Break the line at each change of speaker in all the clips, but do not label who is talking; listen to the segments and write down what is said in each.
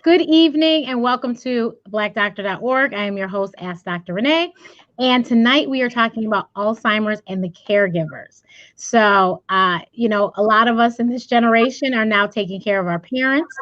Good evening and welcome to BlackDoctor.org. I am your host, Ask Dr. Renee. And tonight we are talking about Alzheimer's and the caregivers. A lot of us in this generation are now taking care of our parents.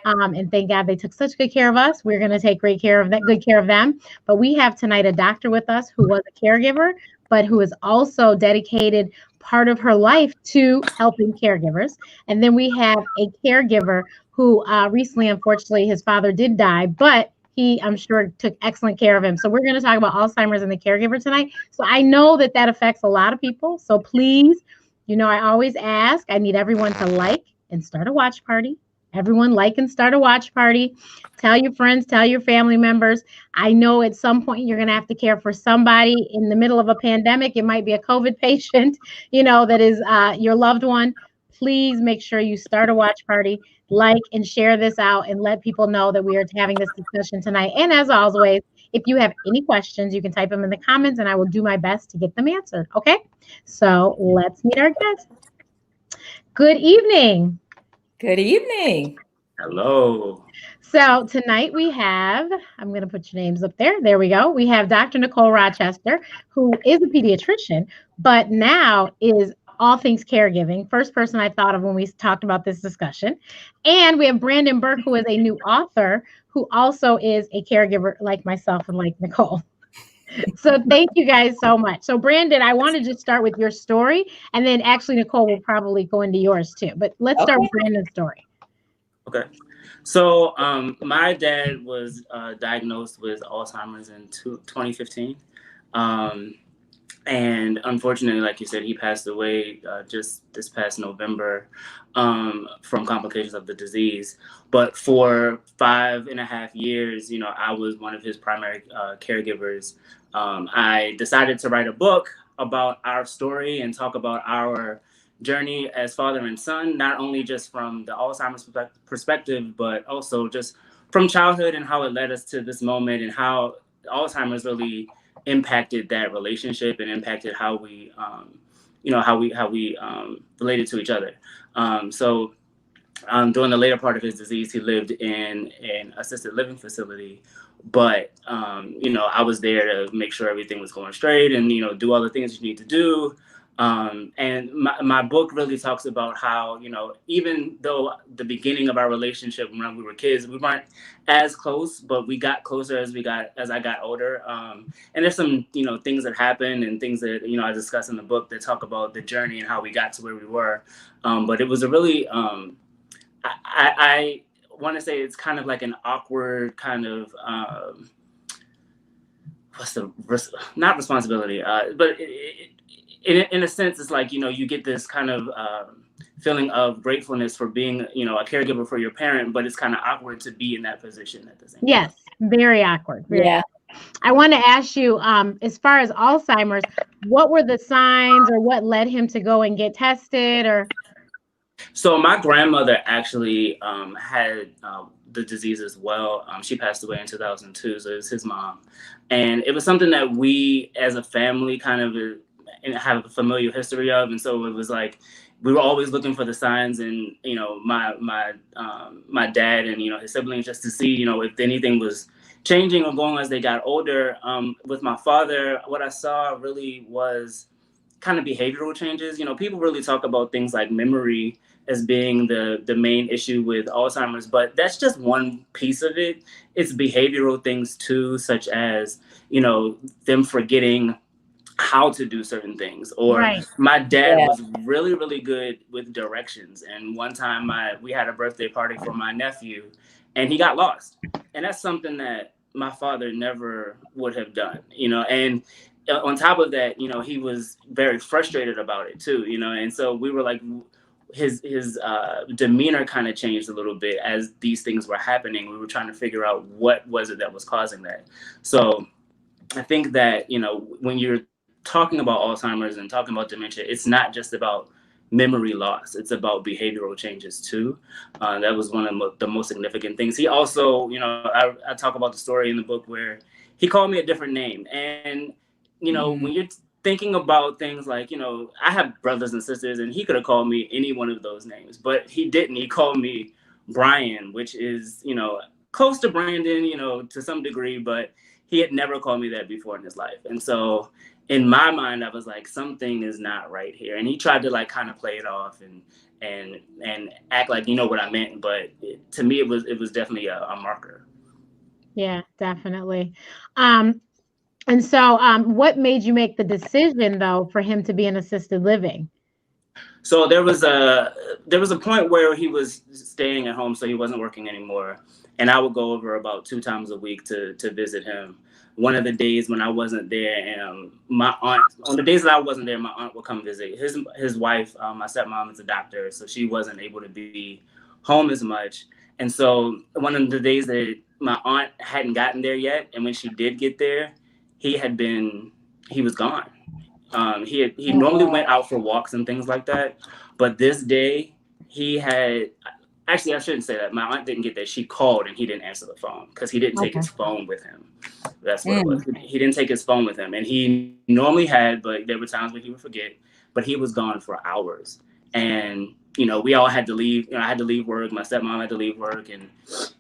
And thank God they took such good care of us. We're going to take good care of them. But we have tonight a doctor with us who was a caregiver, but who has also dedicated part of her life to helping caregivers. And then we have a caregiver who recently, unfortunately, his father did die, but he, I'm sure, took excellent care of him. So we're going to talk about Alzheimer's and the caregiver tonight. So I know that affects a lot of people. So please, I always ask, I need everyone to like and start a watch party. Everyone like and start a watch party. Tell your friends, tell your family members. I know at some point you're going to have to care for somebody in the middle of a pandemic. It might be a COVID patient, that is your loved one. Please make sure you start a watch party, like and share this out, and let people know that we are having this discussion tonight. And as always, if you have any questions, you can type them in the comments and I will do my best to get them answered. Okay, so let's meet our guest. Good evening.
Good evening.
Hello.
So tonight we have, I'm going to put your names up there. There we go. We have Dr. Nicole Rochester, who is a pediatrician, but now is all things caregiving. First person I thought of when we talked about this discussion. And we have Brandon Burke, who is a new author, who also is a caregiver like myself and like Nicole. So thank you guys so much. So Brandon, I want to just start with your story, and then actually Nicole will probably go into yours too. But let's start with Brandon's story.
Okay. So my dad was diagnosed with Alzheimer's in 2015. And unfortunately, like you said, he passed away just this past November from complications of the disease. But for 5.5 years, I was one of his primary caregivers. I decided to write a book about our story and talk about our journey as father and son, not only just from the Alzheimer's perspective, but also just from childhood and how it led us to this moment and how Alzheimer's really impacted that relationship and impacted how we related to each other. So during the later part of his disease, he lived in an assisted living facility. But, I was there to make sure everything was going straight and, do all the things you need to do. And my book really talks about how, even though the beginning of our relationship when we were kids, we weren't as close, but we got closer as I got older. And there's some, things that happened and things that, I discuss in the book that talk about the journey and how we got to where we were. But it was a really, I want to say it's kind of like an awkward kind of, not responsibility, but in a sense, it's like, you get this kind of feeling of gratefulness for being, a caregiver for your parent, but it's kind of awkward to be in that position at the same time.
Yes, very awkward. Yeah. I want to ask you, as far as Alzheimer's, what were the signs or what led him to go and get tested?
So my grandmother actually had the disease as well. She passed away in 2002, so it was his mom. And it was something that we as a family kind of have a familiar history of. And so it was like, we were always looking for the signs and, my dad and, his siblings, just to see, if anything was changing or going as they got older. With my father, what I saw really was kind of behavioral changes. People really talk about things like memory as being the main issue with Alzheimer's, but that's just one piece of it. It's behavioral things too, such as, them forgetting how to do certain things. Or right. My dad was really, really good with directions. And one time we had a birthday party for my nephew and he got lost. And that's something that my father never would have done, and on top of that, he was very frustrated about it too, and so we were like, his demeanor kind of changed a little bit as these things were happening. We were trying to figure out what was it that was causing that. So I think that, when you're talking about Alzheimer's and talking about dementia, it's not just about memory loss. It's about behavioral changes too. That was one of the most significant things. He also, I talk about the story in the book where he called me a different name. And, when you're thinking about things like, I have brothers and sisters and he could have called me any one of those names, but he didn't. He called me Brian, which is, close to Brandon, to some degree, but he had never called me that before in his life. And so in my mind, I was like, something is not right here. And he tried to like kind of play it off and act like, what I meant. But to me, it was definitely a marker.
Yeah, definitely. And so what made you make the decision though for him to be in assisted living?
So there was a point where he was staying at home, so he wasn't working anymore. And I would go over about 2 times a week to visit him. One of the days when I wasn't there, my aunt, on the days that I wasn't there, my aunt would come visit. His wife, my stepmom, is a doctor, so she wasn't able to be home as much. And so one of the days that my aunt hadn't gotten there yet, and when she did get there, he was gone. He normally went out for walks and things like that, but this day he had. Actually, I shouldn't say that. My aunt didn't get there. She called and he didn't answer the phone because he didn't take his phone with him. That's what it was. He didn't take his phone with him, and he normally had, but there were times when he would forget. But he was gone for hours, and we all had to leave. I had to leave work. My stepmom had to leave work, and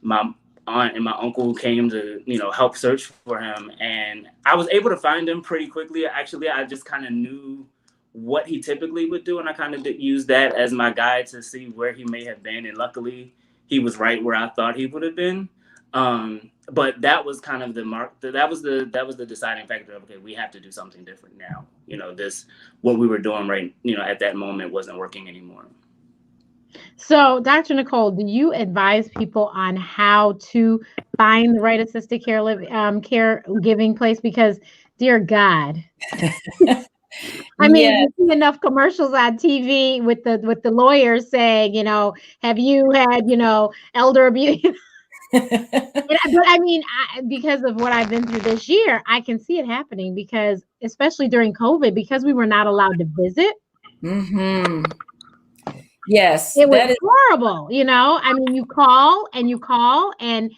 my aunt and my uncle came to help search for him, and I was able to find him pretty quickly. Actually, I just kind of knew what he typically would do, and I kind of used that as my guide to see where he may have been, and luckily he was right where I thought he would have been. But that was kind of the mark. That was the deciding factor of, okay, we have to do something different now. What we were doing right at that moment wasn't working anymore.
So, Dr. Nicole, do you advise people on how to find the right assisted caregiving place? Because, dear God, I mean, you see enough commercials on TV with the lawyers saying, have you had, elder abuse? But I mean, because of what I've been through this year, I can see it happening because, especially during COVID, because we were not allowed to visit.
Mm-hmm. Yes,
it was horrible. I mean, you call and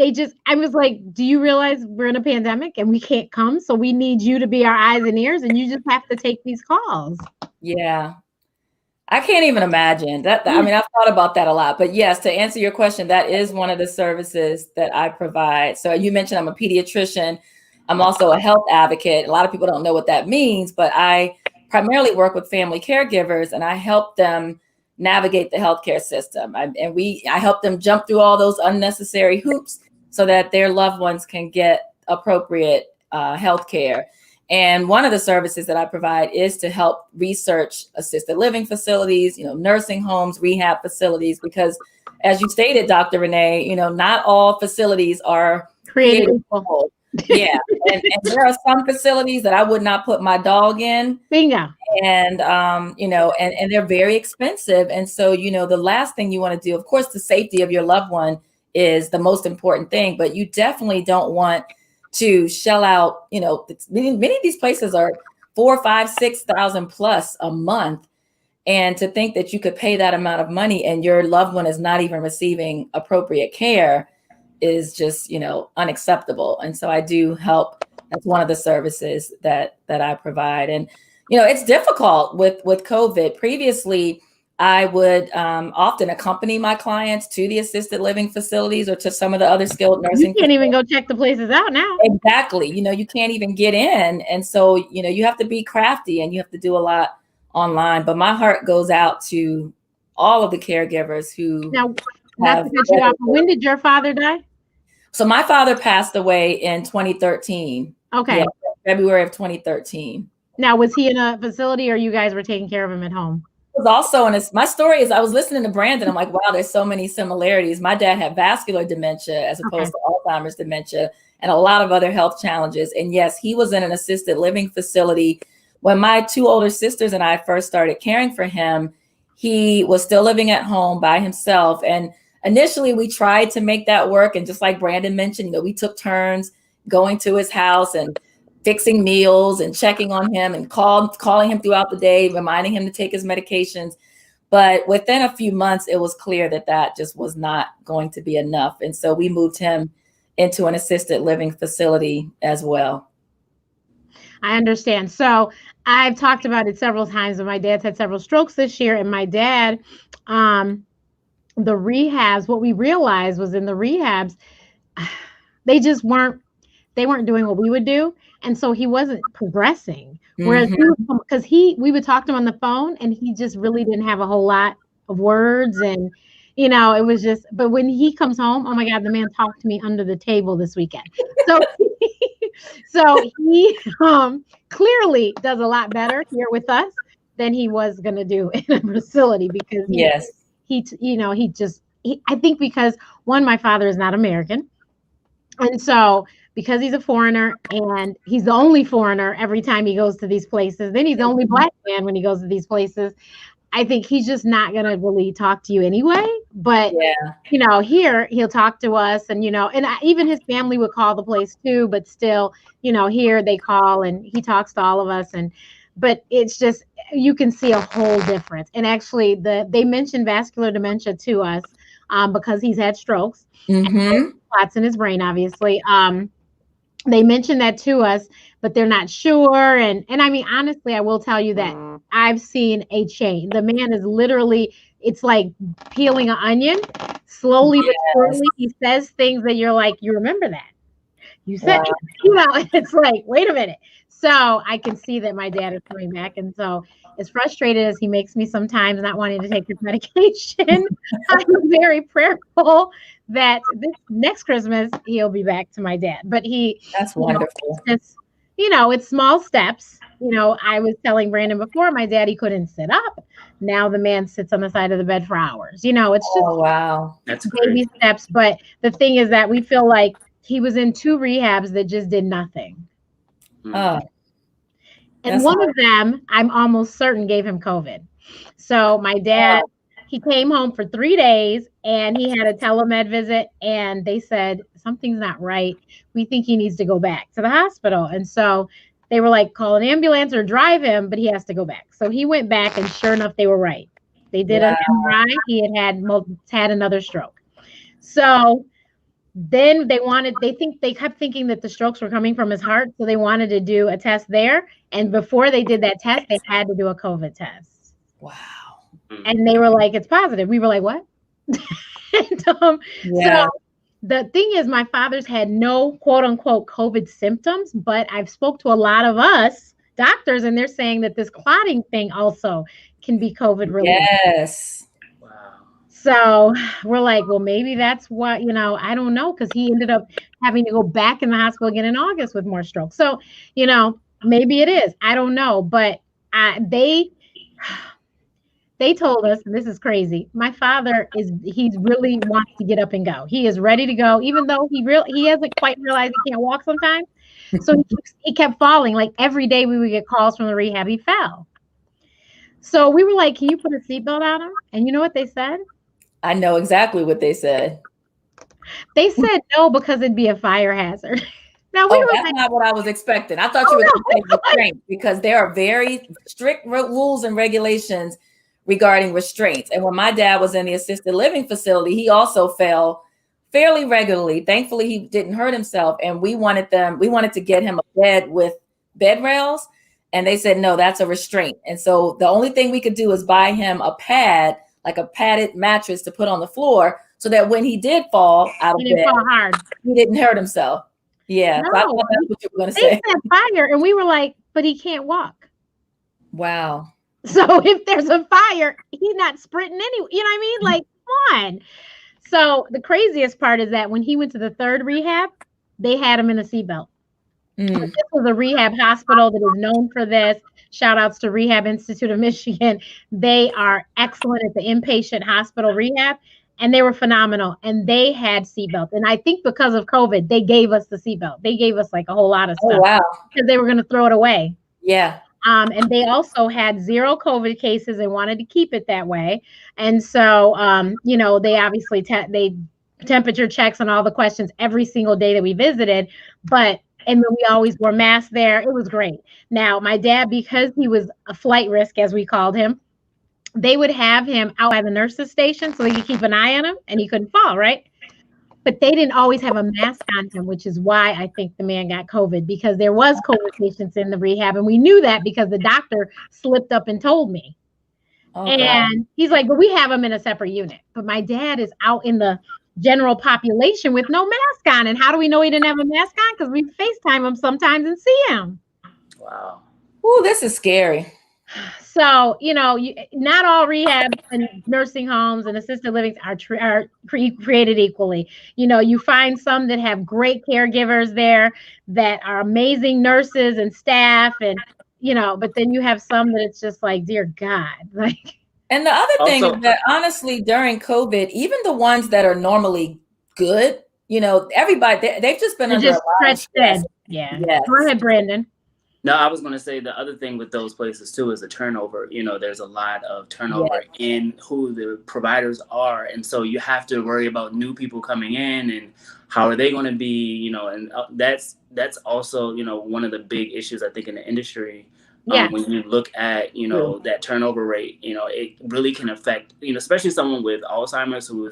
I was like, do you realize we're in a pandemic and we can't come? So we need you to be our eyes and ears, and you just have to take these calls.
Yeah. I can't even imagine that. I mean, I've thought about that a lot, but yes, to answer your question, that is one of the services that I provide. So you mentioned I'm a pediatrician. I'm also a health advocate. A lot of people don't know what that means, but I primarily work with family caregivers and I help them navigate the healthcare system. I help them jump through all those unnecessary hoops so that their loved ones can get appropriate healthcare. And one of the services that I provide is to help research assisted living facilities, nursing homes, rehab facilities, because as you stated, Dr. Renee, not all facilities are created equal. Yeah. and there are some facilities that I would not put my dog in.
Bingo.
And, and they're very expensive. And so, the last thing you want to do, of course, the safety of your loved one is the most important thing, but you definitely don't want to shell out, many of these places are $4,000, $5,000, $6,000 plus a month. And to think that you could pay that amount of money and your loved one is not even receiving appropriate care is just, unacceptable. And so I do help. That's one of the services that I provide. And, it's difficult with COVID. Previously, I would often accompany my clients to the assisted living facilities or to some of the other skilled nursing.
You can't even go check the places out now.
Exactly. You can't even get in. And so, you have to be crafty and you have to do a lot online. But my heart goes out to all of the caregivers who.
Now, not to cut you off, when did your father die?
So my father passed away in 2013.
Okay.
Yeah, February of 2013.
Now, was he in a facility or you guys were taking care of him at home?
Was also, and my story is I was listening to Brandon. I'm like, wow, there's so many similarities. My dad had vascular dementia as opposed to Alzheimer's dementia and a lot of other health challenges. And yes, he was in an assisted living facility. When my 2 older sisters and I first started caring for him, he was still living at home by himself. And initially we tried to make that work. And just like Brandon mentioned, we took turns going to his house and fixing meals and checking on him and calling him throughout the day, reminding him to take his medications. But within a few months, it was clear that just was not going to be enough. And so we moved him into an assisted living facility as well.
I understand. So I've talked about it several times, but my dad's had several strokes this year, and my dad the rehabs, what we realized was in the rehabs, they just weren't doing what we would do. And so he wasn't progressing. Whereas because we would talk to him on the phone and he just really didn't have a whole lot of words. And, it was just, but when he comes home, oh my God, the man talked to me under the table this weekend. So, so he clearly does a lot better here with us than he was going to do in a facility because I think because one, my father is not American. And so because he's a foreigner and he's the only foreigner every time he goes to these places, then he's the only Black man when he goes to these places. I think he's just not going to really talk to you anyway. But, here he'll talk to us and, even his family would call the place too. But still, here they call and he talks to all of us. But it's just, you can see a whole difference. And actually, they mentioned vascular dementia to us because he's had strokes. Spots in his brain, obviously. They mentioned that to us, but they're not sure. And I mean, honestly, I will tell you that I've seen a change. The man is literally, it's like peeling an onion, slowly but surely. He says things that you're like, you remember that. You said, it's like, wait a minute. So I can see that my dad is coming back. And so as frustrated as he makes me sometimes not wanting to take his medication, I'm very prayerful that this next Christmas he'll be back to my dad. But
that's wonderful.
It's small steps. I was telling Brandon before, my daddy couldn't sit up. Now the man sits on the side of the bed for hours. It's just
that's
baby steps. But the thing is that we feel like he was in 2 rehabs that just did nothing. And one of them, I'm almost certain, gave him COVID. So my dad, he came home for 3 days and he had a telemed visit and they said, something's not right. We think he needs to go back to the hospital. And so they were like, call an ambulance or drive him, but he has to go back. So he went back and sure enough, they were right. They did an MRI. He had another stroke. So then they kept thinking that the strokes were coming from his heart. So they wanted to do a test there. And before they did that test, they had to do a COVID test.
Wow.
And they were like, it's positive. We were like, what? So the thing is, my father's had no quote unquote COVID symptoms, but I've spoke to a lot of us doctors and they're saying that this clotting thing also can be COVID related.
Yes.
So we're like, well, maybe that's what, I don't know, because he ended up having to go back in the hospital again in August with more strokes. So, maybe it is. I don't know. But they told us, and this is crazy, my father he's really wants to get up and go. He is ready to go, even though he hasn't quite realized he can't walk sometimes. So he kept falling. Like every day we would get calls from the rehab, he fell. So we were like, can you put a seatbelt on him? And you know what they said?
I know exactly what they said.
They said no because it'd be a fire hazard. Now
that's not what I was expecting. I thought you were going to say restraint because there are very strict rules and regulations regarding restraints. And when my dad was in the assisted living facility, he also fell fairly regularly. Thankfully, he didn't hurt himself. And we wanted to get him a bed with bed rails. And they said, no, that's a restraint. And so the only thing we could do is buy him a pad, like a padded mattress to put on the floor so that when he did fall out of bed, he didn't hurt himself. Yeah.
No,
so I thought that's what you were going to say.
They said fire. And we were like, but he can't walk.
Wow.
So if there's a fire, he's not sprinting anyway. You know what I mean? Like, come on. So the craziest part is that when he went to the 3rd rehab, they had him in a seatbelt. This was a rehab hospital that is known for this. Shout outs to Rehab Institute of Michigan. They are excellent at the inpatient hospital rehab, and they were phenomenal. And they had seatbelts. And I think because of COVID, they gave us the seatbelt. They gave us like a whole lot of stuff.
Oh, wow.
Because they were going to throw it away.
Yeah.
And they also had 0 COVID cases and wanted to keep it that way. And so, they obviously they temperature checks on all the questions every single day that we visited. And then we always wore masks there. It was great. Now, my dad, because he was a flight risk, as we called him, they would have him out by the nurse's station so they could keep an eye on him and he couldn't fall, right? But they didn't always have a mask on him, which is why I think the man got COVID, because there was COVID patients in the rehab. And we knew that because the doctor slipped up and told me.
Oh, God.
And he's like, but we have them in a separate unit. But my dad is out in the general population with no mask on. And how do we know he didn't have a mask on? Because we FaceTime him sometimes and see him.
Wow.
Ooh, this is scary.
So, not all rehab and nursing homes and assisted livings are created equally. You find some that have great caregivers there that are amazing nurses and staff, and but then you have some that it's just like, dear God, like.
And the other thing
Also,
is that honestly, during COVID, even the ones that are normally good, everybody, they've just been
They're
under a
just
lot of
stretched
stress.
thin. Yeah.
Yes.
Go ahead, Brandon.
no, I was going to say the other thing with those places too is the turnover. There's a lot of turnover
Yes.
in who the providers are. And so you have to worry about new people coming in and how are they going to be, and that's also, one of the big issues I think in the industry.
Yeah.
When you look at, that turnover rate, it really can affect, especially someone with Alzheimer's who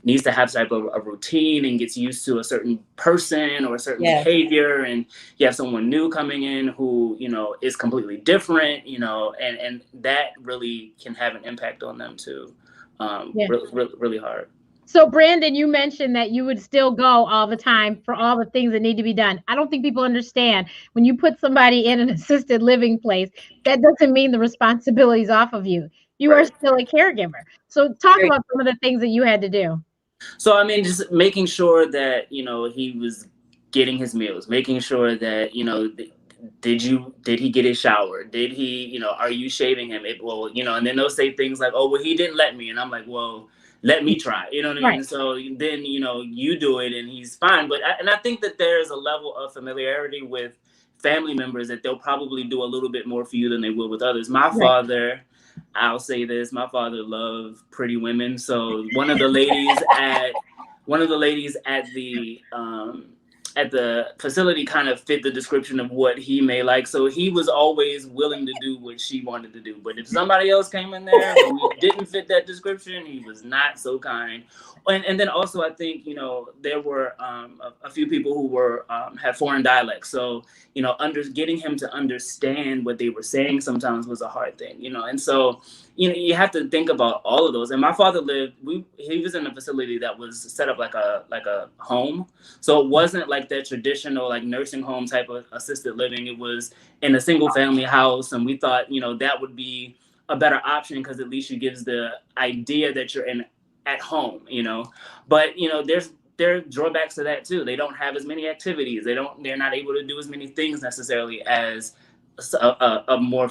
needs to have type of a routine and gets used to a certain person or a certain
Yes.
behavior. And you have someone new coming in who, is completely different, and that really can have an impact on them too. Really hard.
So, Brandon, you mentioned that you would still go all the time for all the things that need to be done. I don't think people understand when you put somebody in an assisted living place, that doesn't mean the responsibilities off of you. You are still a caregiver. So, talk about some of the things that you had to do.
So, I mean, just making sure that, he was getting his meals, making sure that, did he get his shower? Did he, are you shaving him? And then they'll say things like, oh, well, he didn't let me. And I'm like, well, let me try, you know what I mean?
Right.
So then, you do it and he's fine. But I think that there's a level of familiarity with family members that they'll probably do a little bit more for you than they will with others. My father, I'll say this, my father loved pretty women. So one of the ladies at the facility kind of fit the description of what he may like. So he was always willing to do what she wanted to do. But if somebody else came in there who didn't fit that description, he was not so kind. And then also I think, there were a few people who were had foreign dialects. So, getting him to understand what they were saying sometimes was a hard thing, and so, you have to think about all of those. And my father he was in a facility that was set up like a home. So it wasn't like that traditional like nursing home type of assisted living. It was in a single family house. And we thought, that would be a better option because at least it gives the idea that you're at home, but, there are drawbacks to that too. They don't have as many activities. They're not able to do as many things necessarily as a more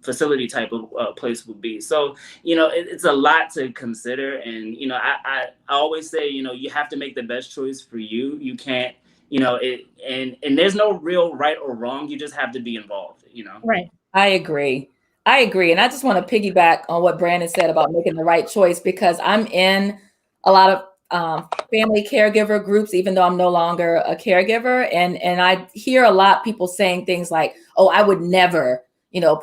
facility type of place would be. So, it's a lot to consider. And, I always say, you have to make the best choice for you. You can't, and there's no real right or wrong. You just have to be involved,
Right.
I agree. And I just want to piggyback on what Brandon said about making the right choice, because I'm in a lot of family caregiver groups, even though I'm no longer a caregiver. And I hear a lot of people saying things like, oh, I would never,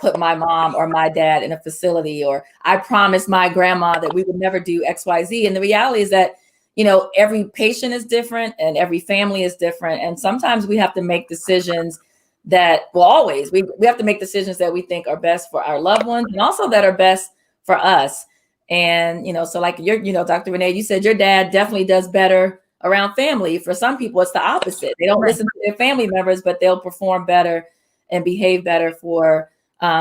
put my mom or my dad in a facility, or I promised my grandma that we would never do XYZ. And the reality is that, every patient is different and every family is different. And sometimes we have to make decisions that, well, always we have to make decisions that we think are best for our loved ones and also that are best for us. And, so like Dr. Renee, you said your dad definitely does better around family. For some people, it's the opposite. They don't listen to their family members, but they'll perform better and behave better for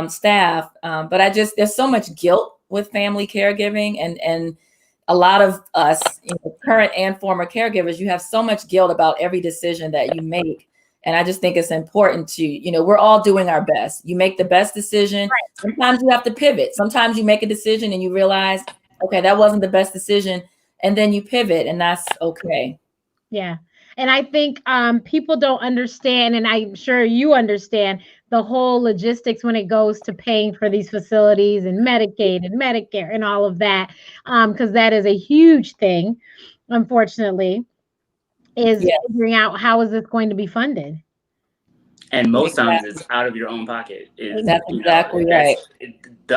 staff. But there's so much guilt with family caregiving, and a lot of us, current and former caregivers, you have so much guilt about every decision that you make. And I just think it's important to, we're all doing our best. You make the best decision. Right. Sometimes you have to pivot. Sometimes you make a decision and you realize, okay, that wasn't the best decision. And then you pivot, and that's okay.
Yeah. And I think people don't understand, and I'm sure you understand, the whole logistics when it goes to paying for these facilities and Medicaid and Medicare and all of that, because that is a huge thing, unfortunately, is figuring out how is this going to be funded.
And most times it's out of your own pocket.
That's exactly right.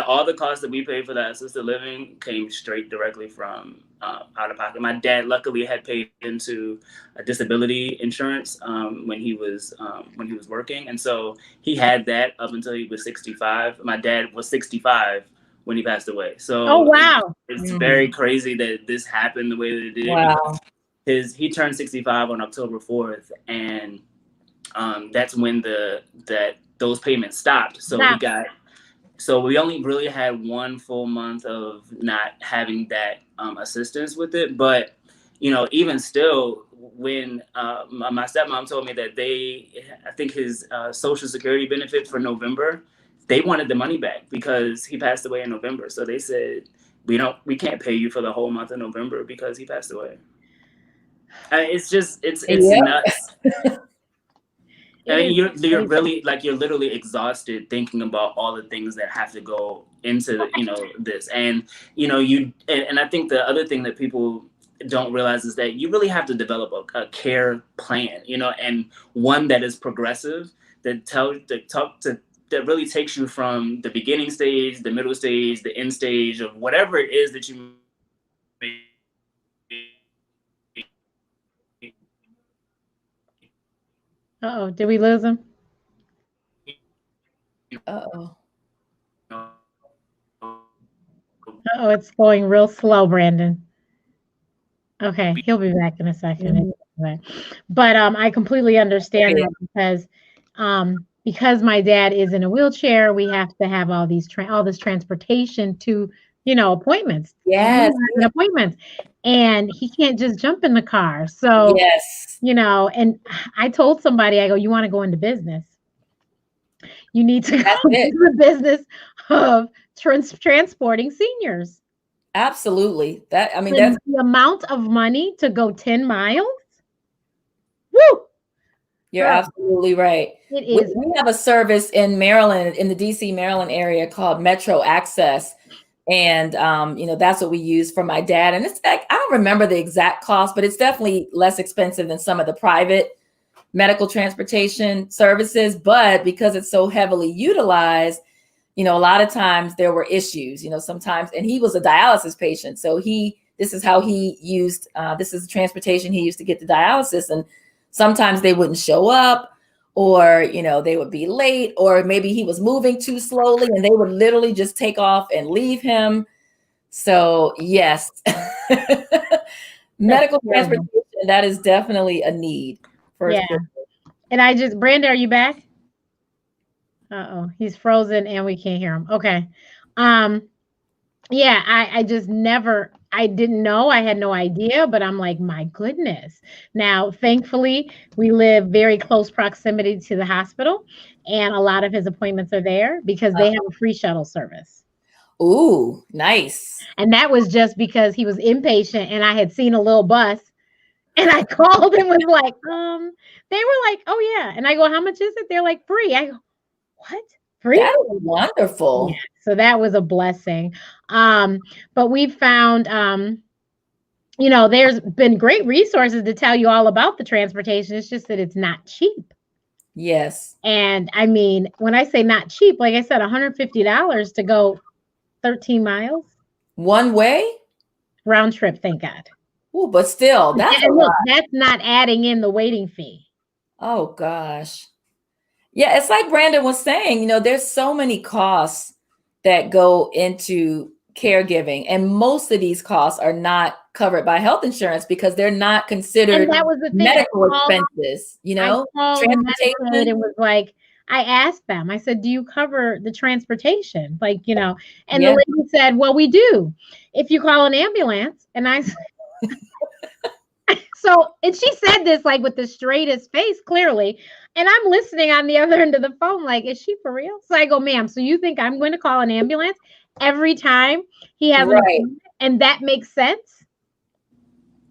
All the costs that we paid for that assisted living came straight directly from out of pocket. My dad luckily had paid into a disability insurance when he was working, and so he had that up until he was 65. My dad was 65 when he passed away. So
oh wow,
it's very crazy that this happened the way that it did.
Wow.
He turned 65 on October 4th, and that's when those payments stopped. So we only really had 1 full month of not having that assistance with it. But even still, when my stepmom told me that I think his Social Security benefit for November, they wanted the money back because he passed away in November. So they said, we can't pay you for the whole month of November because he passed away. It's nuts. You're really you're literally exhausted thinking about all the things that have to go into this, and and I think the other thing that people don't realize is that you really have to develop a care plan, and one that is progressive, that really takes you from the beginning stage, the middle stage, the end stage of whatever it is that you may.
Uh-oh, did we lose him?
Uh-oh.
Uh-oh, it's going real slow, Brandon. Okay, he'll be back in a second. But I completely understand that because my dad is in a wheelchair, we have to have all this transportation to appointments.
Yes.
Appointments, and he can't just jump in the car. So
yes,
and I told somebody, I go, you want to go into business? You need to go into the business of transporting seniors.
Absolutely. That's
the amount of money to go 10 miles. Woo!
You're absolutely right.
It is.
We have a service in Maryland, in the DC, Maryland area called Metro Access. And, that's what we use for my dad. And it's I don't remember the exact cost, but it's definitely less expensive than some of the private medical transportation services. But because it's so heavily utilized, a lot of times there were issues, sometimes, and he was a dialysis patient. So this is how he used, this is the transportation he used to get to dialysis. And sometimes they wouldn't show up, or, they would be late, or maybe he was moving too slowly and they would literally just take off and leave him. So yes, medical transportation, that is definitely a need.
Yeah. And Brandon, are you back? Uh-oh, he's frozen and we can't hear him. Okay. Yeah, I didn't know, I had no idea, but I'm like, my goodness. Now, thankfully, we live very close proximity to the hospital, and a lot of his appointments are there because they have a free shuttle service.
Ooh, nice.
And that was just because he was inpatient and I had seen a little bus, and I called and was like, they were like, oh yeah. And I go, how much is it? They're like, free. I go, what? Free?
That is wonderful.
Yeah, so that was a blessing. But we found, there's been great resources to tell you all about the transportation. It's just that it's not cheap.
Yes.
And I mean, when I say not cheap, like I said, $150 to go 13 miles.
One way?
Round trip, thank God.
Oh, but still, that's a lot.
That's not adding in the waiting fee.
Oh, gosh. Yeah, it's like Brandon was saying, there's so many costs that go into caregiving, and most of these costs are not covered by health insurance because they're not considered medical expenses,
transportation. It was like, I asked them, I said, do you cover the transportation? And the lady said, well, we do. If you call an ambulance. And I said, and she said this like with the straightest face, clearly. And I'm listening on the other end of the phone, like, is she for real? So I go, ma'am, so you think I'm going to call an ambulance every time he has an appointment, and that makes sense?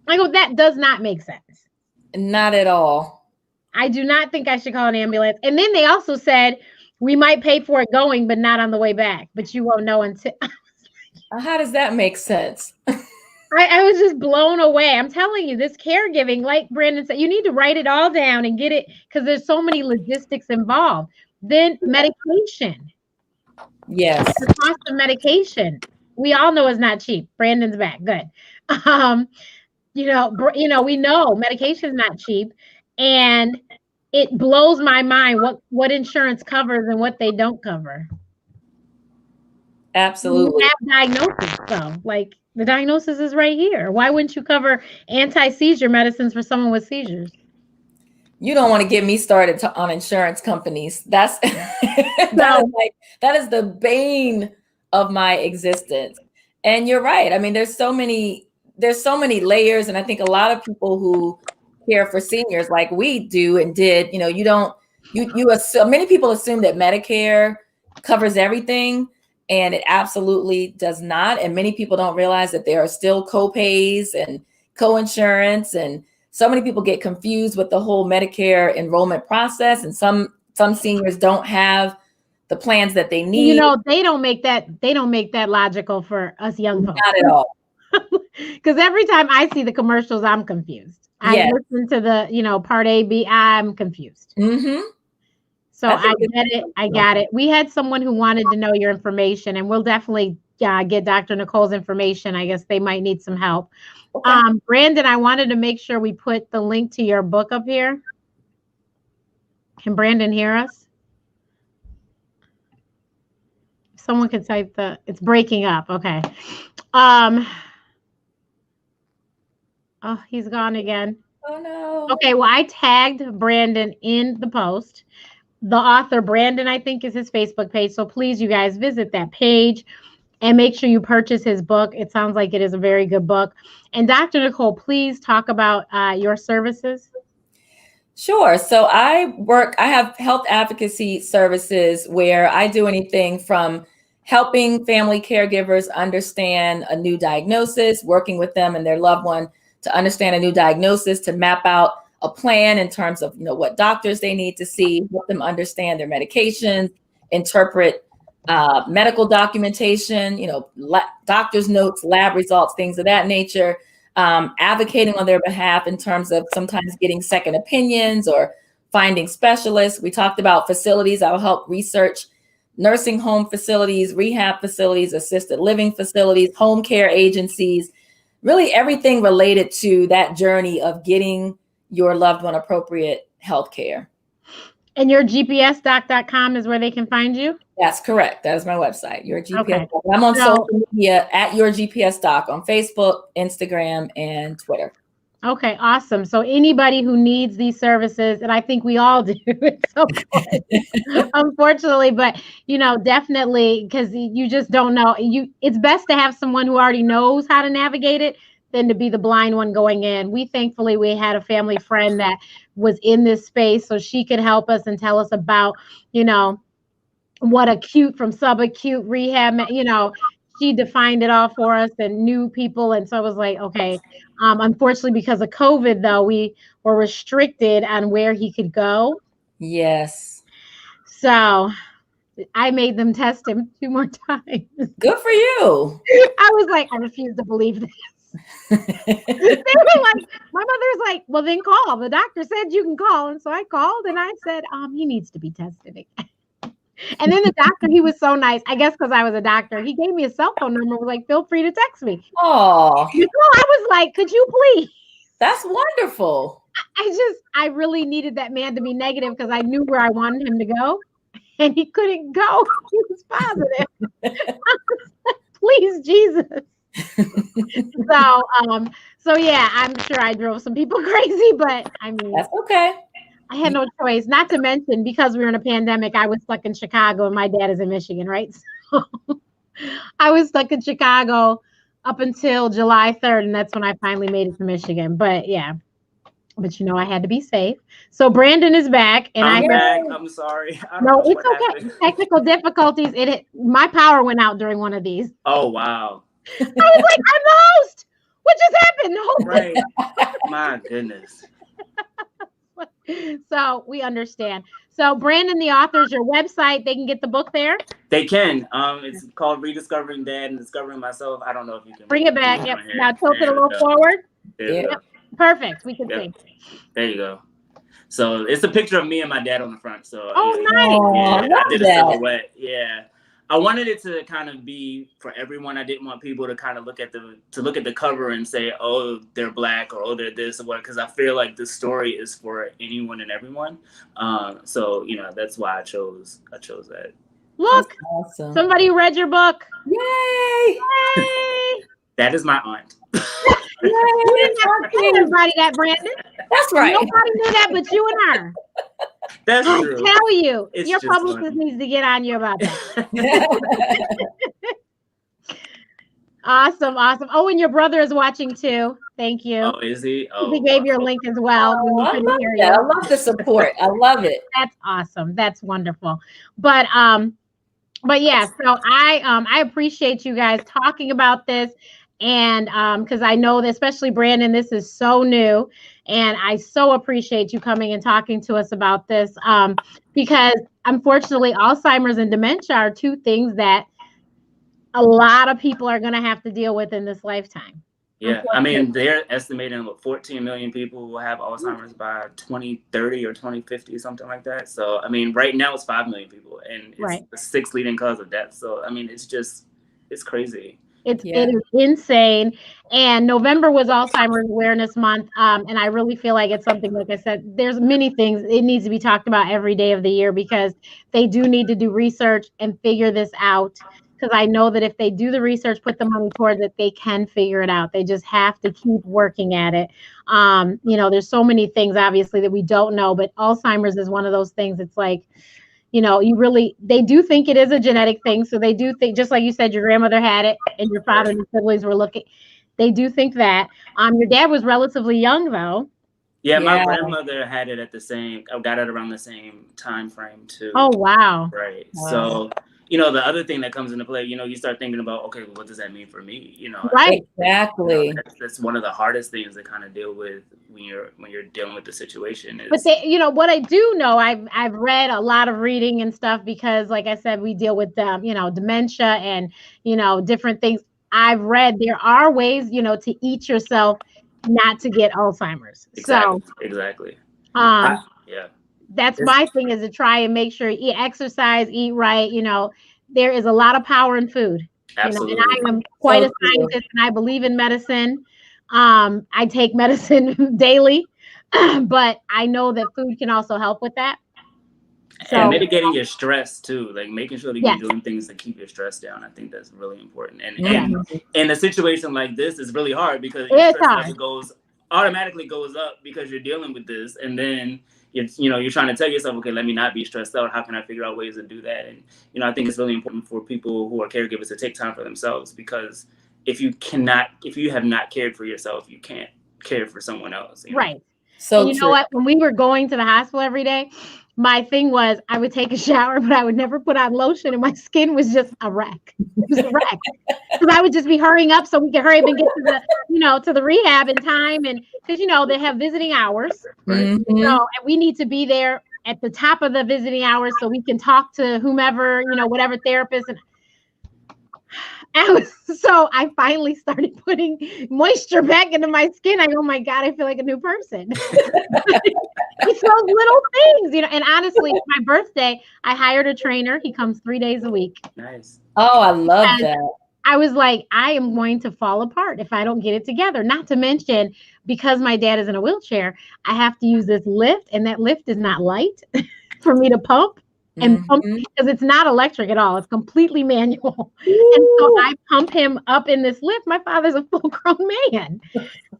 I go, that does not make sense.
Not at all.
I do not think I should call an ambulance. And then they also said, we might pay for it going, but not on the way back. But you won't know until.
How does that make sense?
I was just blown away. I'm telling you, this caregiving, like Brandon said, you need to write it all down and get it, because there's so many logistics involved. Then medication.
Yes.
The cost of medication, we all know is not cheap. Brandon's back. Good. We know medication is not cheap, and it blows my mind what insurance covers and what they don't cover.
Absolutely.
You have diagnosis, though. Like, the diagnosis is right here. Why wouldn't you cover anti-seizure medicines for someone with seizures?
You don't want to get me started on insurance companies. That's that is the bane of my existence. And you're right. I mean, there's so many layers, and I think a lot of people who care for seniors like we do and did, you assume, many people assume that Medicare covers everything, and it absolutely does not. And many people don't realize that there are still co-pays and co-insurance, and so many people get confused with the whole Medicare enrollment process, and some seniors don't have the plans that they need.
They don't make that logical for us young folks.
Not at all.
Because every time I see the commercials, I'm confused. I listen to the, Part A, B, I'm confused.
Mm-hmm.
So I get it. I got it. We had someone who wanted to know your information, and we'll definitely get Dr. Nicole's information. I guess they might need some help. Okay. Brandon, I wanted to make sure we put the link to your book up here. Can Brandon hear us? Someone could type it's breaking up. Okay. Oh, he's gone again.
Oh no.
Okay, well, I tagged Brandon in the post. The author, Brandon, I think, is his Facebook page. So please, you guys, visit that page and make sure you purchase his book. It sounds like it is a very good book. And Dr. Nicole, please talk about your services.
Sure. So I have health advocacy services where I do anything from helping family caregivers understand a new diagnosis, working with them and their loved one to understand a new diagnosis, to map out a plan in terms of, what doctors they need to see, help them understand their medications, interpret medical documentation, doctor's notes, lab results, things of that nature, advocating on their behalf in terms of sometimes getting second opinions or finding specialists. We talked about facilities. I'll help research nursing home facilities, rehab facilities, assisted living facilities, home care agencies, really everything related to that journey of getting your loved one appropriate health care.
And your GPSdoc.com is where they can find you?
That's correct. That is my website, Your GPS Doc. I'm on social media at Your GPS Doc on Facebook, Instagram, and Twitter.
Okay, awesome. So anybody who needs these services, and I think we all do at some point, unfortunately, but definitely, because you just don't know. It's best to have someone who already knows how to navigate it than to be the blind one going in. We had a family friend that was in this space, so she could help us and tell us about, what acute from subacute rehab, she defined it all for us and knew people. And so I was like, okay, unfortunately, because of COVID, though, we were restricted on where he could go.
Yes.
So I made them test him 2 more times.
Good for you.
I was like, I refuse to believe this. They were like, my mother's like, well, then call. The doctor said you can call. And so I called and I said, he needs to be tested again. And then the doctor, he was so nice. I guess because I was a doctor, he gave me a cell phone number. Was like, feel free to text me.
Oh,
I was like, could you please?
That's wonderful.
I really needed that man to be negative because I knew where I wanted him to go, and he couldn't go. He was positive. I was like, please, Jesus. So yeah, I'm sure I drove some people crazy, but I mean,
that's okay.
I had no choice. Not to mention, because we were in a pandemic, I was stuck in Chicago and my dad is in Michigan, right? So I was stuck in Chicago up until July 3rd, and that's when I finally made it to Michigan. But yeah, I had to be safe. So Brandon is back, and
I'm back. I'm sorry.
No, it's okay. Technical difficulties. My power went out during one of these.
Oh wow.
I was like, I'm the host. What just happened?
Right. My goodness.
So we understand. So Brandon, the author, is your website. They can get the book there.
They can. It's called Rediscovering Dad and Discovering Myself. I don't know if you can
bring it back. Yep. Now tilt it a little forward.
Yep.
Perfect. We can see.
There you go. So it's a picture of me and my dad on the front. So
nice.
Yeah, I did a silhouette. Yeah. I wanted it to kind of be for everyone. I didn't want people to kind of look at the cover and say, oh, they're Black, or oh, they're this or what, because I feel like this story is for anyone and everyone. So that's why I chose that.
Look,
awesome.
Somebody read your book.
Yay!
Yay!
That is my aunt.
You didn't have to tell everybody that, Brandon.
That's right.
Nobody knew that but you and her.
That's
I
true.
tell you,
It's
your
just
publicist
funny.
needs to get on you about that. Awesome. Oh, and your brother is watching too. Thank you.
Oh, is he? Oh,
He gave your link as well.
Oh, I love that. I love the support. I love it.
That's awesome. That's wonderful. But yeah, so I appreciate you guys talking about this. And because I know that, especially Brandon, this is so new. And I so appreciate you coming and talking to us about this. Because unfortunately, Alzheimer's and dementia are two things that a lot of people are going to have to deal with in this lifetime.
Yeah, I mean, they're estimating 14 million people will have Alzheimer's by 2030 or 2050, something like that. So, I mean, right now it's 5 million people, and it's the sixth leading cause of death. So, I mean, it's crazy.
It is insane. And November was Alzheimer's Awareness Month. And I really feel like it's something, like I said, there's many things it needs to be talked about every day of the year, because they do need to do research and figure this out. Because I know that if they do the research, put the money towards it, they can figure it out. They just have to keep working at it. There's so many things, obviously, that we don't know, but Alzheimer's is one of those things. It's like, they do think it is a genetic thing. So they do think, just like you said, your grandmother had it and your father and your siblings were looking. They do think that. Your dad was relatively young, though.
Yeah, my grandmother had it got it around the same time frame too.
Oh, wow.
Right. Wow. So, the other thing that comes into play, you start thinking about, okay, well, what does that mean for me?
Right.
Exactly.
That's one of the hardest things to kind of deal with when you're dealing with the situation.
But what I do know, I've read a lot of reading and stuff, because like I said, we deal with dementia and different things. I've read there are ways to eat yourself not to get Alzheimer's.
Exactly.
That's my thing, is to try and make sure you exercise, eat right. There is a lot of power in food.
Absolutely.
And I am quite a scientist, and I believe in medicine. I take medicine daily, but I know that food can also help with that.
And mitigating your stress too, like making sure that you're doing things to keep your stress down. I think that's really important. And in a situation like this, it's really hard, because your stress level automatically goes up because you're dealing with this, and then you're trying to tell yourself, okay, let me not be stressed out. How can I figure out ways to do that? And I think it's really important for people who are caregivers to take time for themselves, because if you have not cared for yourself, you can't care for someone else.
Right.
So
you know what? When we were going to the hospital every day, my thing was I would take a shower, but I would never put on lotion, and my skin was just a wreck. It was a wreck, because I would just be hurrying up so we could hurry up and get to the to the rehab in time, and because they have visiting hours, and we need to be there at the top of the visiting hours so we can talk to whomever, whatever therapist. And I finally started putting moisture back into my skin. Oh my God, I feel like a new person. It's those little things, and honestly, my birthday, I hired a trainer. He comes 3 days a week.
Nice.
Oh, I love that.
I was like, I am going to fall apart if I don't get it together. Not to mention, because my dad is in a wheelchair, I have to use this lift, and that lift is not light for me to pump. And pump, because it's not electric at all. It's completely manual. Ooh. And so I pump him up in this lift. My father's a full-grown man.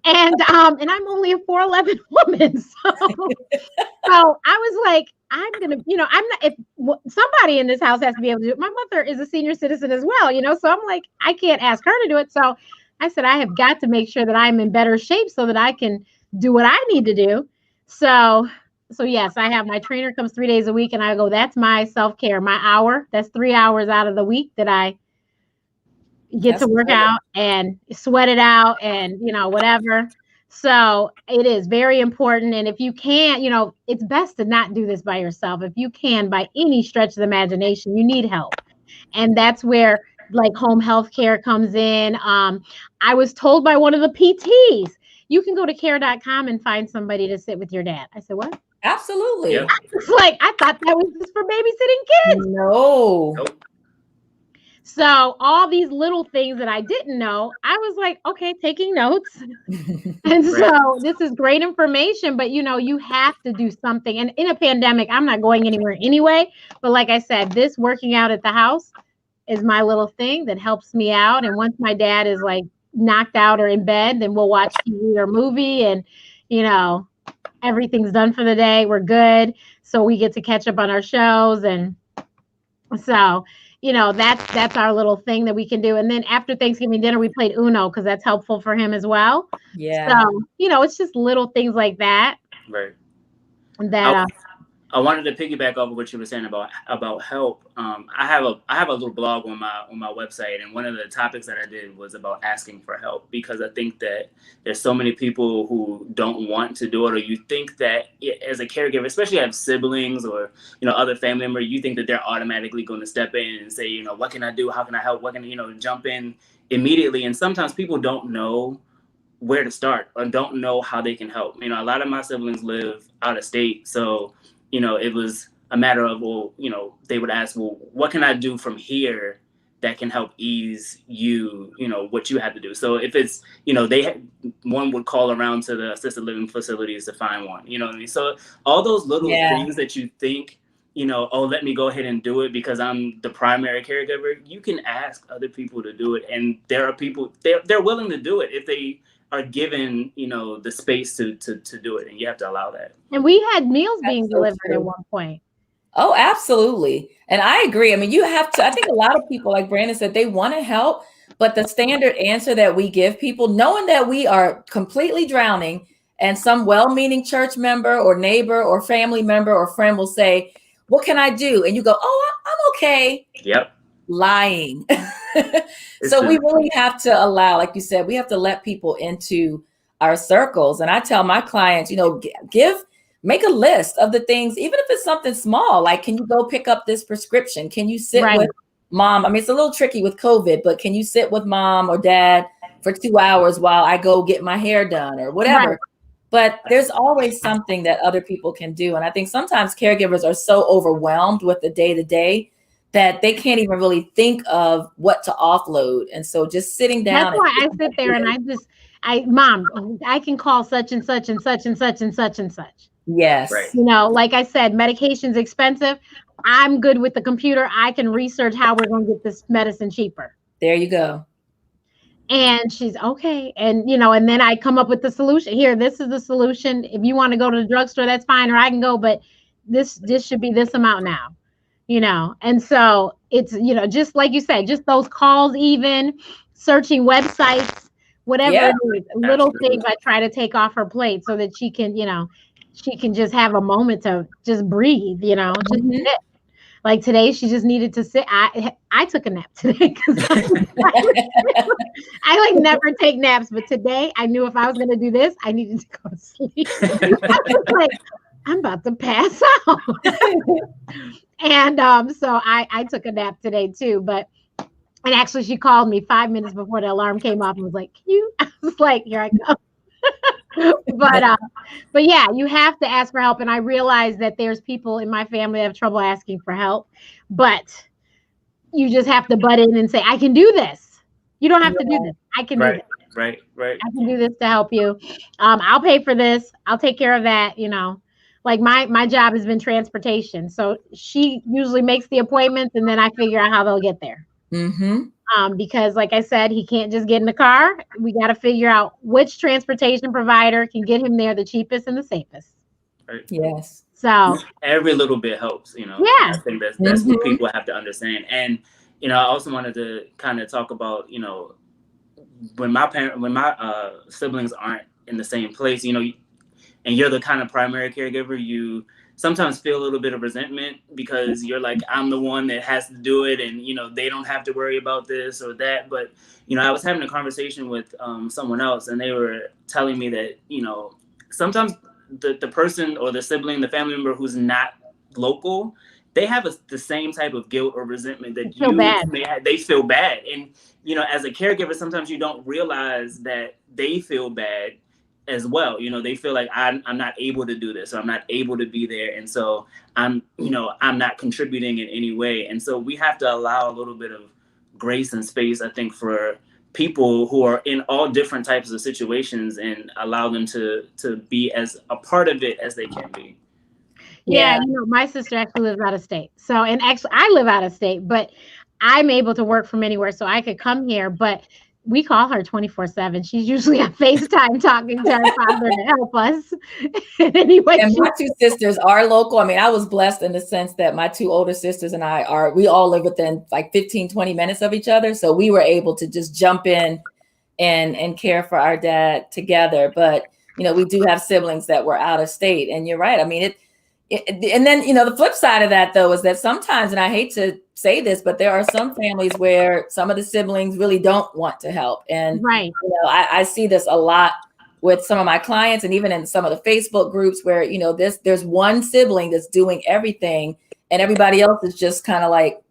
And I'm only a 4'11" woman. So I was like, I'm gonna, I'm not, if somebody in this house has to be able to do it. My mother is a senior citizen as well, so I'm like, I can't ask her to do it. So I said, I have got to make sure that I'm in better shape so that I can do what I need to do. So yes, I have my trainer comes 3 days a week, and I go, that's my self-care, my hour. That's 3 hours out of the week that I get to work out and sweat it out and, whatever. So it is very important. And if you can't, it's best to not do this by yourself. If you can, by any stretch of the imagination, you need help. And that's where like home health care comes in. I was told by one of the PTs, you can go to care.com and find somebody to sit with your dad. I said, what?
Absolutely.
Yep.
I was like, I thought that was just for babysitting kids.
No.
Nope.
So all these little things that I didn't know, I was like, okay, taking notes. And so this is great information, but you have to do something. And in a pandemic, I'm not going anywhere anyway. But like I said, this working out at the house is my little thing that helps me out. And once my dad is like knocked out or in bed, then we'll watch TV or movie, and everything's done for the day. We're good. So we get to catch up on our shows. And so, that's our little thing that we can do. And then after Thanksgiving dinner, we played Uno because that's helpful for him as well.
Yeah.
So, it's just little things like that.
Right.
That
I wanted to piggyback off of what you were saying about help. I have a little blog on my website, and one of the topics that I did was about asking for help, because I think that there's so many people who don't want to do it, or you think that as a caregiver, especially if you have siblings or other family members, you think that they're automatically going to step in and say, what can I do? How can I help? What can jump in immediately? And sometimes people don't know where to start or don't know how they can help. A lot of my siblings live out of state, so it was a matter of, they would ask, well, what can I do from here that can help ease you, what you have to do. So if it's, one would call around to the assisted living facilities to find one, what I mean? So all those little things that you think, oh, let me go ahead and do it because I'm the primary caregiver, you can ask other people to do it. And there are people, they're willing to do it if they are given, the space to do it, and you have to allow that.
And we had meals being delivered at one point.
Oh, absolutely. And I agree. I mean, you have to, I think a lot of people, like Brandon said, they want to help, but the standard answer that we give people, knowing that we are completely drowning, and some well-meaning church member or neighbor or family member or friend will say, what can I do? And you go, oh, I'm okay.
Yep.
Lying. So we really have to allow, like you said, we have to let people into our circles. And I tell my clients, make a list of the things, even if it's something small, like, can you go pick up this prescription? Can you sit with mom? I mean, it's a little tricky with COVID, but can you sit with mom or dad for 2 hours while I go get my hair done or whatever? Right. But there's always something that other people can do. And I think sometimes caregivers are so overwhelmed with the day-to-day that they can't even really think of what to offload. And so just sitting down.
That's why I sit there and Mom, I can call such and such and such and such and such and such.
Yes.
Right.
Like I said, medication's expensive. I'm good with the computer. I can research how we're going to get this medicine cheaper.
There you go.
And she's okay. And, and then I come up with the solution. Here, this is the solution. If you want to go to the drugstore, that's fine. Or I can go, but this should be this amount now. And so it's, just like you said, just those calls, even searching websites, whatever it is, little things I try to take off her plate so that she can, she can just have a moment to just breathe, just sit. Like today, she just needed to sit. I took a nap today because I never take naps, but today I knew if I was going to do this, I needed to go to sleep. I was like, I'm about to pass out. And so I took a nap today too, and actually she called me 5 minutes before the alarm came off and was like, I was like, here I go. But yeah, you have to ask for help. And I realize that there's people in my family that have trouble asking for help, but you just have to butt in and say, I can do this. You don't have to do this. I can do this.
Right.
I can do this to help you. I'll pay for this. I'll take care of that. Like my job has been transportation. So she usually makes the appointments and then I figure out how they'll get there.
Mm-hmm.
Because like I said, he can't just get in the car. We got to figure out which transportation provider can get him there the cheapest and the safest.
Right.
Yes.
So
every little bit helps,
Yeah.
I think that's what people have to understand. And, I also wanted to kind of talk about, when my siblings aren't in the same place, and you're the kind of primary caregiver, you sometimes feel a little bit of resentment because you're like, I'm the one that has to do it. And, they don't have to worry about this or that. But, I was having a conversation with someone else and they were telling me that, sometimes the person or the sibling, the family member who's not local, they have the same type of guilt or resentment that they feel bad. And, as a caregiver, sometimes you don't realize that they feel bad as well. They feel like I'm not able to do this, or I'm not able to be there. And so I'm not contributing in any way. And so we have to allow a little bit of grace and space, I think, for people who are in all different types of situations, and allow them to be as a part of it as they can be.
Yeah, you know, my sister actually lives out of state. So, and actually I live out of state, but I'm able to work from anywhere, so I could come here, but we call her 24/7. She's usually on FaceTime talking to her father to help us. Anyway,
and my two sisters are local. I mean, I was blessed in the sense that my two older sisters and we all live within like 15, 20 minutes of each other. So we were able to just jump in and care for our dad together. But, you know, we do have siblings that were out of state. And you're right. I mean, and then, you know, the flip side of that, though, is that sometimes, and I hate to say this, but there are some families where some of the siblings really don't want to help. And
right.
You know, I see this a lot with some of my clients, and even in some of the Facebook groups where, you know, there's one sibling that's doing everything and everybody else is just kind of like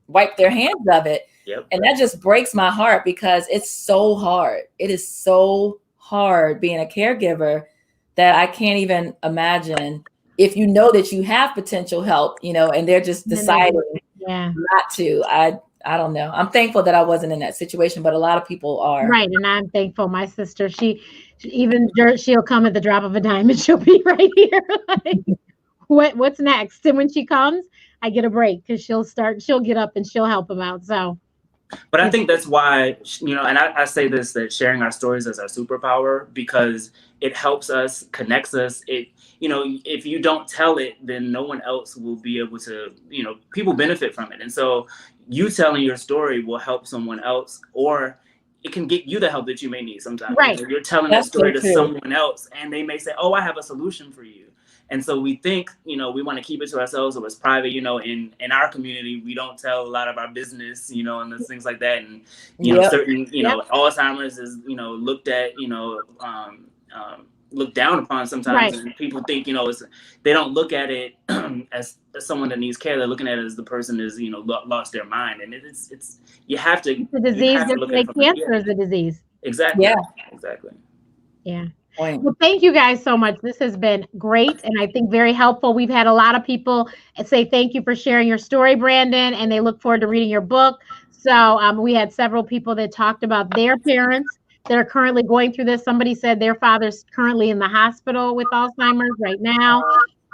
wipe their hands of it.
Yep.
And that just breaks my heart, because it's so hard. It is so hard being a caregiver that I can't even imagine if you know that you have potential help, you know, and they're just deciding not to. I don't know. I'm thankful that I wasn't in that situation, but a lot of people are.
Right. And I'm thankful. My sister, she'll come at the drop of a dime and she'll be right here. Like, what's next? And when she comes, I get a break, because she'll get up and she'll help them out. So.
But I think that's why, you know, and I say this, that sharing our stories is our superpower, because it helps us, connects us. It, you know, if you don't tell it, then no one else will be able to, you know, people benefit from it. And so you telling your story will help someone else, or it can get you the help that you may need sometimes.
Right.
You're telling that story to someone else, and they may say, oh, I have a solution for you. And so we think, you know, we want to keep it to ourselves, or it's private. You know, in our community, we don't tell a lot of our business, you know, and things like that. And, you know, certain, you know, Alzheimer's is, you know, looked at, you know, looked down upon sometimes. Right. And people think, you know, they don't look at it as someone that needs care. They're looking at it as the person is, you know, lost their mind. And it's you have to.
It's a disease, just like cancer is a disease.
Exactly.
Yeah.
Exactly.
Yeah. Well, thank you guys so much. This has been great, and I think very helpful. We've had a lot of people say thank you for sharing your story, Brandon, and they look forward to reading your book. So we had several people that talked about their parents that are currently going through this. Somebody said their father's currently in the hospital with Alzheimer's right now.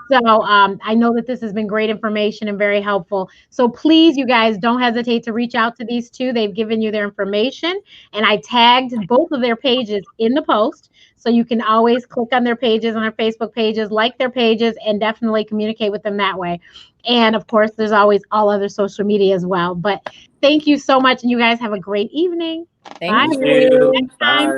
So I know that this has been great information and very helpful. So please, you guys, don't hesitate to reach out to these two. They've given you their information, and I tagged both of their pages in the post. So you can always click on their pages, on their Facebook pages, like their pages, and definitely communicate with them that way. And of course, there's always all other social media as well. But thank you so much, and you guys have a great evening.
Thank
you. Bye.